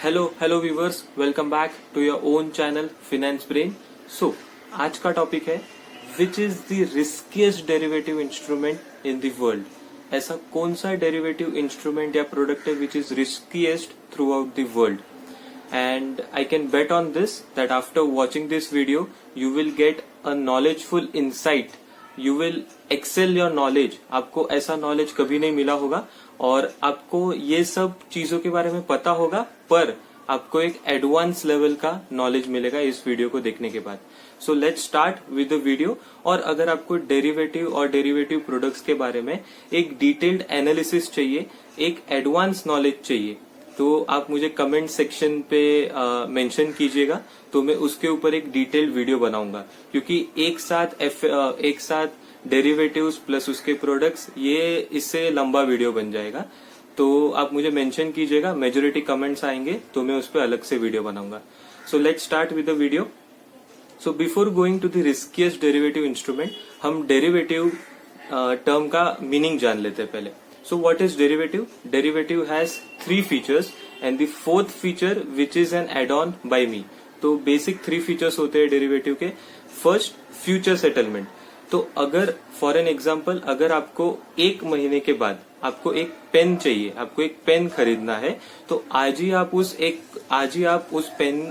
Hello viewers, welcome back to your own channel Finance Brain. So आज का topic है which is the riskiest derivative instrument in the world. ऐसा कौन सा derivative instrument या product है which is riskiest throughout the world. And I can bet on this that after watching this video you will get a knowledgeful insight, you will excel your knowledge। आपको ऐसा knowledge कभी नहीं मिला होगा और आपको ये सब चीजों के बारे में पता होगा, पर आपको एक एडवांस लेवल का नॉलेज मिलेगा इस वीडियो को देखने के बाद। सो let's start with the video. और अगर आपको डेरिवेटिव और डेरिवेटिव प्रोडक्ट्स के बारे में एक डिटेल्ड एनालिसिस चाहिए, एक एडवांस नॉलेज चाहिए, तो आप मुझे कमेंट सेक्शन पे मेंशन कीजिएगा, तो मैं उसके ऊपर एक डिटेल्ड वीडियो बनाऊंगा। क्योंकि एक साथ डेरिवेटिव्स प्लस उसके प्रोडक्ट्स, ये इससे लंबा वीडियो बन जाएगा। तो आप मुझे मेंशन कीजिएगा, मेजोरिटी कमेंट्स आएंगे तो मैं उस पर अलग से वीडियो बनाऊंगा। So let's start with the video. So before going to the riskiest derivative instrument, हम डेरिवेटिव टर्म का मीनिंग जान लेते हैं पहले। So what is derivative? Derivative has 3 features and the 4th feature which is an add-on by me। तो basic 3 features होते हैं derivative के। First, future settlement. तो अगर फॉर एन एग्जाम्पल, अगर आपको 1 महीने के बाद आपको एक पेन चाहिए, आपको एक पेन खरीदना है, तो आज ही आप उस पेन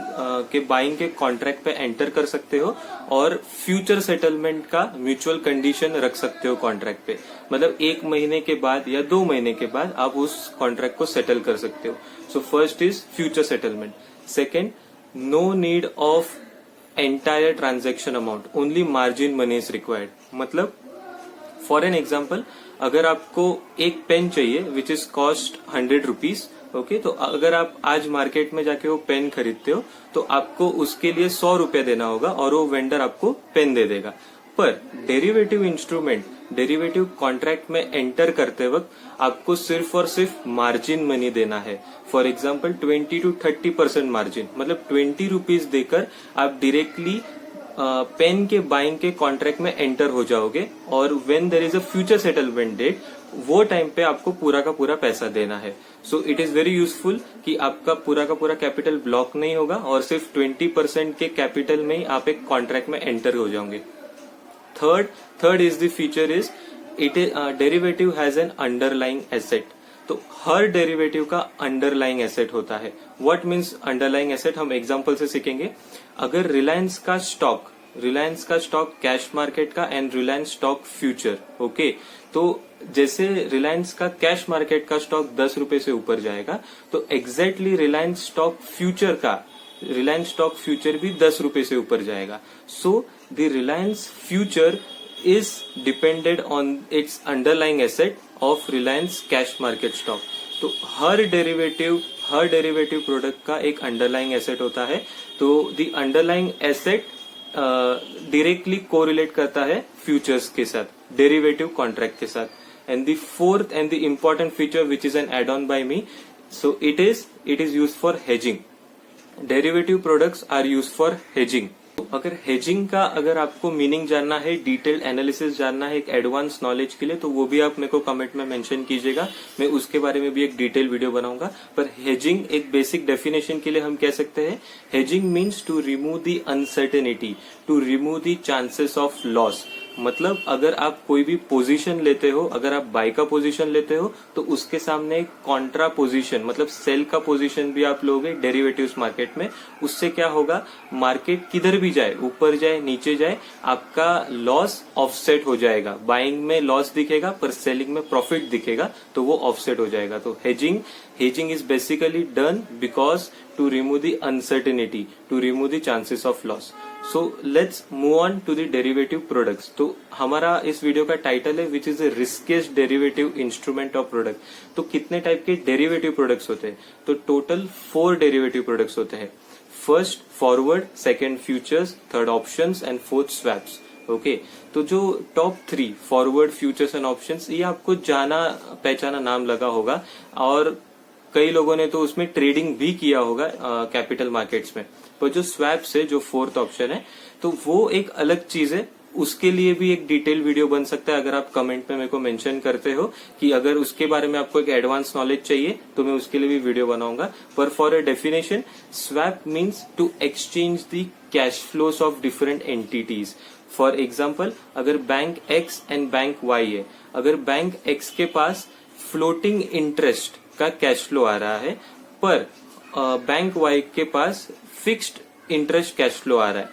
के बाइंग के कॉन्ट्रैक्ट पे एंटर कर सकते हो और फ्यूचर सेटलमेंट का म्यूचुअल कंडीशन रख सकते हो कॉन्ट्रैक्ट पे। मतलब 1 महीने के बाद या 2 महीने के बाद आप उस कॉन्ट्रैक्ट को सेटल कर सकते हो। So first is future settlement. Second, no need of entire transaction amount, only margin money is required. मतलब फॉर एन एग्जाम्पल, अगर आपको एक पेन चाहिए which is cost 100 rupees, okay, तो अगर आप आज मार्केट में जाके वो पेन खरीदते हो तो आपको उसके लिए 100 रुपया देना होगा और वो वेंडर आपको पेन दे देगा। पर डेरिवेटिव इंस्ट्रूमेंट, डेरिवेटिव कॉन्ट्रैक्ट में एंटर करते वक्त आपको सिर्फ और सिर्फ मार्जिन मनी देना है। फॉर एग्जाम्पल 20 to 30% मार्जिन, मतलब 20 रुपीज देकर आप डायरेक्टली पेन के बाइंग के कॉन्ट्रैक्ट में एंटर हो जाओगे और when there is a future settlement date, वो टाइम पे आपको पूरा का पूरा पैसा देना है। So it is very useful कि आपका पूरा का पूरा कैपिटल ब्लॉक नहीं होगा और सिर्फ 20% के कैपिटल में ही आप एक कॉन्ट्रैक्ट में एंटर हो जाओगे। Third is the feature is it is derivative has an underlying asset. तो हर डेरिवेटिव का अंडरलाइंग एसेट होता है। व्हाट मीन्स अंडरलाइंग एसेट, हम एग्जांपल से सीखेंगे। अगर रिलायंस का स्टॉक कैश मार्केट का and Reliance stock future, okay, तो जैसे रिलायंस का कैश मार्केट का स्टॉक 10 रुपए से ऊपर जाएगा, तो एग्जैक्टली रिलायंस स्टॉक फ्यूचर भी 10 रुपए से ऊपर जाएगा। So the Reliance future is depended on its underlying asset of Reliance cash market stock। तो हर डेरिवेटिव प्रोडक्ट का एक अंडरलाइंग एसेट होता है। तो the underlying asset directly correlate करता है फ्यूचर्स के साथ, डेरिवेटिव कॉन्ट्रैक्ट के साथ। And the fourth and the important feature which is an add on by me, so it is used for hedging. Derivative products are used for hedging. अगर hedging का अगर आपको मीनिंग जानना है, डिटेल्ड एनालिसिस जानना है एक एडवांस नॉलेज के लिए, तो वो भी आप मेरे को कमेंट में मेंशन कीजिएगा, मैं उसके बारे में भी एक डिटेल वीडियो बनाऊंगा। पर हेजिंग एक बेसिक डेफिनेशन के लिए हम कह सकते हैं, hedging means to remove the uncertainty, to remove the chances of loss. मतलब अगर आप कोई भी पोजीशन लेते हो, अगर आप बाय का पोजीशन लेते हो, तो उसके सामने एक कॉन्ट्रा पोजीशन, मतलब सेल का पोजीशन भी आप लोगे डेरिवेटिव्स मार्केट में। उससे क्या होगा, मार्केट किधर भी जाए, ऊपर जाए नीचे जाए, आपका लॉस ऑफसेट हो जाएगा। बाइंग में लॉस दिखेगा पर सेलिंग में प्रॉफिट दिखेगा, तो वो ऑफसेट हो जाएगा। तो hedging is basically done because to remove the uncertainty, to remove the chances of loss. So let's move on to the derivative products. तो हमारा इस वीडियो का टाइटल है which is the riskiest derivative instrument of product. तो कितने type के derivative products होते हैं? तो टोटल 4 डेरिवेटिव प्रोडक्ट्स होते हैं। First forward, second futures, third options and fourth swaps. Okay, तो जो top 3 forward, futures and options, ये आपको जाना पहचाना नाम लगा होगा और कई लोगों ने तो उसमें ट्रेडिंग भी किया होगा कैपिटल मार्केट्स में। पर जो स्वैप्स है, जो फोर्थ ऑप्शन है, तो वो एक अलग चीज है। उसके लिए भी एक डिटेल वीडियो बन सकता है अगर आप कमेंट में मेरे को मेंशन करते हो कि अगर उसके बारे में आपको एक एडवांस नॉलेज चाहिए तो मैं उसके लिए भी वीडियो बनाऊंगा। पर for a definition, swap means to exchange the cash flows of different entities. For example, अगर bank X and bank Y है, अगर बैंक एक्स के पास फ्लोटिंग इंटरेस्ट का कैश फ्लो आ रहा है पर बैंक वाई के पास फिक्स्ड इंटरेस्ट कैश फ्लो आ रहा है,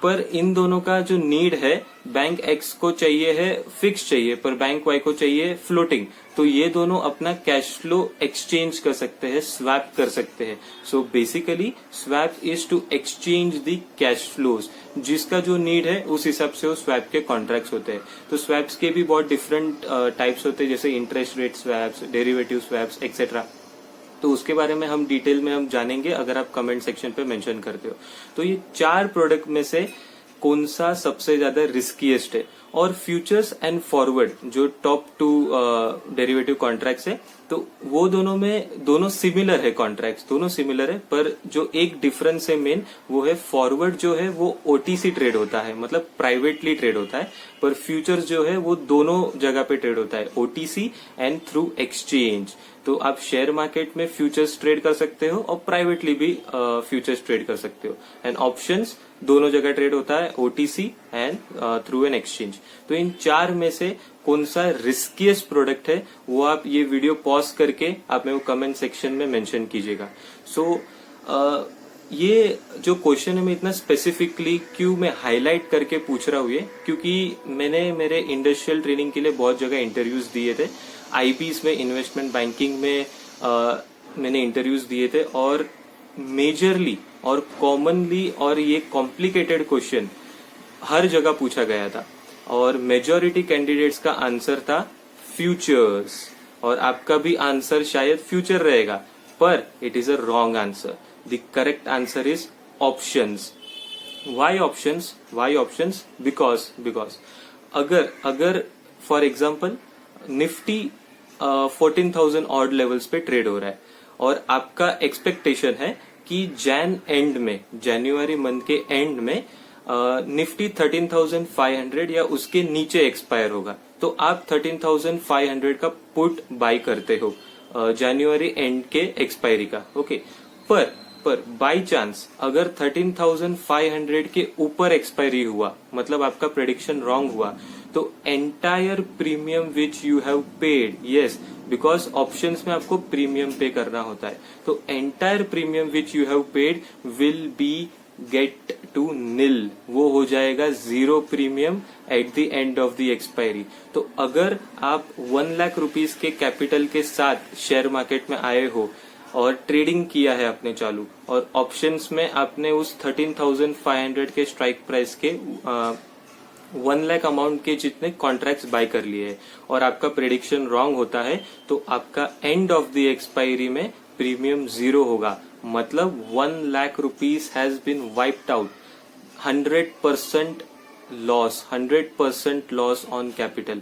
पर इन दोनों का जो नीड है, बैंक एक्स को चाहिए है फिक्स चाहिए पर बैंक वाई को चाहिए फ्लोटिंग, तो ये दोनों अपना कैश फ्लो एक्सचेंज कर सकते हैं, स्वैप कर सकते हैं। So basically swap is to exchange the cash flows. जिसका जो नीड है उस हिसाब से वो स्वैप के कॉन्ट्रैक्ट्स होते हैं। तो स्वैप्स के भी बहुत डिफरेंट टाइप्स होते हैं, जैसे interest rate swaps, derivative swaps etcetera. तो उसके बारे में हम डिटेल में हम जानेंगे अगर आप कमेंट सेक्शन पे मेंशन करते हो। तो ये 4 प्रोडक्ट में से कौन सा सबसे ज्यादा रिस्कीएस्ट है? और फ्यूचर्स एंड फॉरवर्ड जो टॉप 2 डेरिवेटिव कॉन्ट्रैक्ट्स है, तो वो दोनों सिमिलर है, कॉन्ट्रैक्ट्स दोनों सिमिलर है, पर जो एक डिफरेंस है मेन वो है फॉरवर्ड जो है वो ओटीसी ट्रेड होता है, मतलब प्राइवेटली ट्रेड होता है, पर फ्यूचर्स जो है वो दोनों जगह पे ट्रेड होता है, ओटीसी एंड थ्रू एक्सचेंज। तो आप शेयर मार्केट में फ्यूचर्स ट्रेड कर सकते हो और प्राइवेटली भी फ्यूचर्स ट्रेड कर सकते हो। एंड ऑप्शंस दोनों जगह ट्रेड होता है, OTC and through an exchange. तो इन 4 में से कौन सा रिस्कीएस्ट प्रोडक्ट है वो आप ये वीडियो पॉज करके आप मेरे को कमेंट सेक्शन में मेंशन कीजिएगा। सो ये जो क्वेश्चन है मैं इतना स्पेसिफिकली क्यों मैं हाईलाइट करके पूछ रहा हूँ ये, क्योंकि मैंने मेरे इंडस्ट्रियल ट्रेनिंग के लिए बहुत जगह इंटरव्यूज दिए थे, आईबीज में, इन्वेस्टमेंट बैंकिंग में मैंने इंटरव्यूज दिए थे, और मेजरली और कॉमनली और ये कॉम्प्लिकेटेड क्वेश्चन हर जगह पूछा गया था, और मेजॉरिटी कैंडिडेट्स का आंसर था फ्यूचर्स, और आपका भी आंसर शायद फ्यूचर रहेगा, पर it is a wrong answer. The correct answer is options. Why options? Why options? Because अगर for example Nifty 14,000 odd levels पे ट्रेड हो रहा है और आपका एक्सपेक्टेशन है कि जनवरी मंथ के एंड में निफ्टी 13,500 या उसके नीचे एक्सपायर होगा, तो आप 13,500 का पुट बाय करते हो जनवरी एंड के एक्सपायरी का, ओके। पर बाय चांस अगर 13,500 के ऊपर एक्सपायरी हुआ, मतलब आपका प्रेडिक्शन रॉन्ग हुआ, तो entire premium which you have paid, yes, because options में आपको प्रीमियम पे करना होता है, तो entire premium which you have paid will be get to nil, वो हो जाएगा 0 premium at the end of the expiry. तो अगर आप 1 लाख रुपीस के कैपिटल के साथ शेयर मार्केट में आए हो और ट्रेडिंग किया है आपने चालू, और ऑप्शंस में आपने उस 13,500 के स्ट्राइक प्राइस के 1 लाख अमाउंट के जितने कॉन्ट्रैक्ट्स बाय कर लिए हैं, और आपका प्रेडिक्शन रॉन्ग होता है, तो आपका एंड ऑफ द एक्सपायरी में प्रीमियम 0 होगा, मतलब 1 lakh rupees has been wiped out, 100% loss on capital.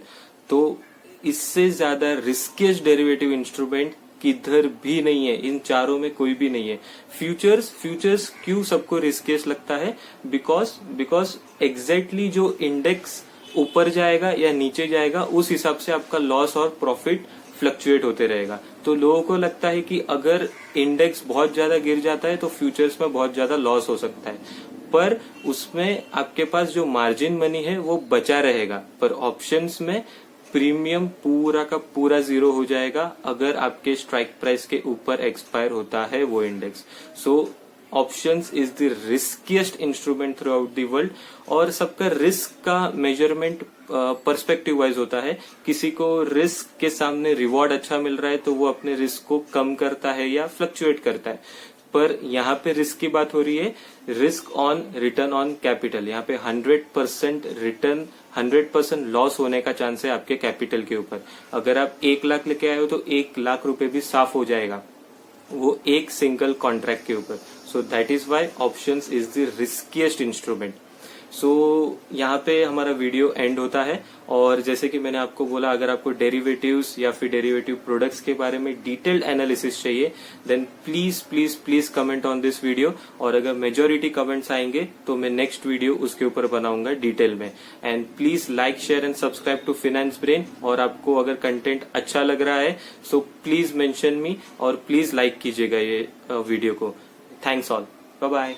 तो इससे ज्यादा रिस्कीस्ट डेरिवेटिव इंस्ट्रूमेंट किधर भी नहीं है, इन चारों में कोई भी नहीं है। फ्यूचर्स क्यों सबको रिस्कीस्ट लगता है? बिकॉज एग्जैक्टली जो इंडेक्स ऊपर जाएगा या नीचे जाएगा उस हिसाब से आपका लॉस और प्रॉफिट फ्लक्चुएट होते रहेगा। तो लोगों को लगता है कि अगर इंडेक्स बहुत ज्यादा गिर जाता है तो फ्यूचर्स में बहुत ज्यादा लॉस हो सकता है, पर उसमें आपके पास जो मार्जिन मनी है वो बचा रहेगा। पर ऑप्शंस में प्रीमियम पूरा का पूरा 0 हो जाएगा अगर आपके स्ट्राइक प्राइस के ऊपर एक्सपायर होता है वो index. So options is the riskiest instrument through out the world, और सबका रिस्क का मेजरमेंट पर्सपेक्टिव वाइज होता है। किसी को रिस्क के सामने रिवॉर्ड अच्छा मिल रहा है तो वो अपने रिस्क को कम करता है या फ्लक्चुएट करता है, पर यहाँ पे रिस्क की बात हो रही है, risk on return on capital. यहाँ पे 100% रिटर्न, 100% लॉस होने का चांस है आपके कैपिटल के ऊपर। अगर आप 1 लाख लेके आए हो तो 1 लाख रुपए भी साफ हो जाएगा वो एक सिंगल कॉन्ट्रैक्ट के ऊपर। So that is why options is the riskiest instrument. So यहाँ पे हमारा वीडियो एंड होता है। और जैसे कि मैंने आपको बोला, अगर आपको डेरिवेटिव्स या फिर डेरिवेटिव प्रोडक्ट्स के बारे में डिटेल्ड एनालिसिस चाहिए then please please please comment on this video. और अगर मेजोरिटी कमेंट्स आएंगे तो मैं नेक्स्ट वीडियो उसके ऊपर बनाऊंगा डिटेल में। And please like share and subscribe to finance brain. और आपको अगर कंटेंट अच्छा लग रहा है सो प्लीज मेंशन मी और प्लीज लाइक कीजिएगा ये वीडियो को। Thanks all, bye bye.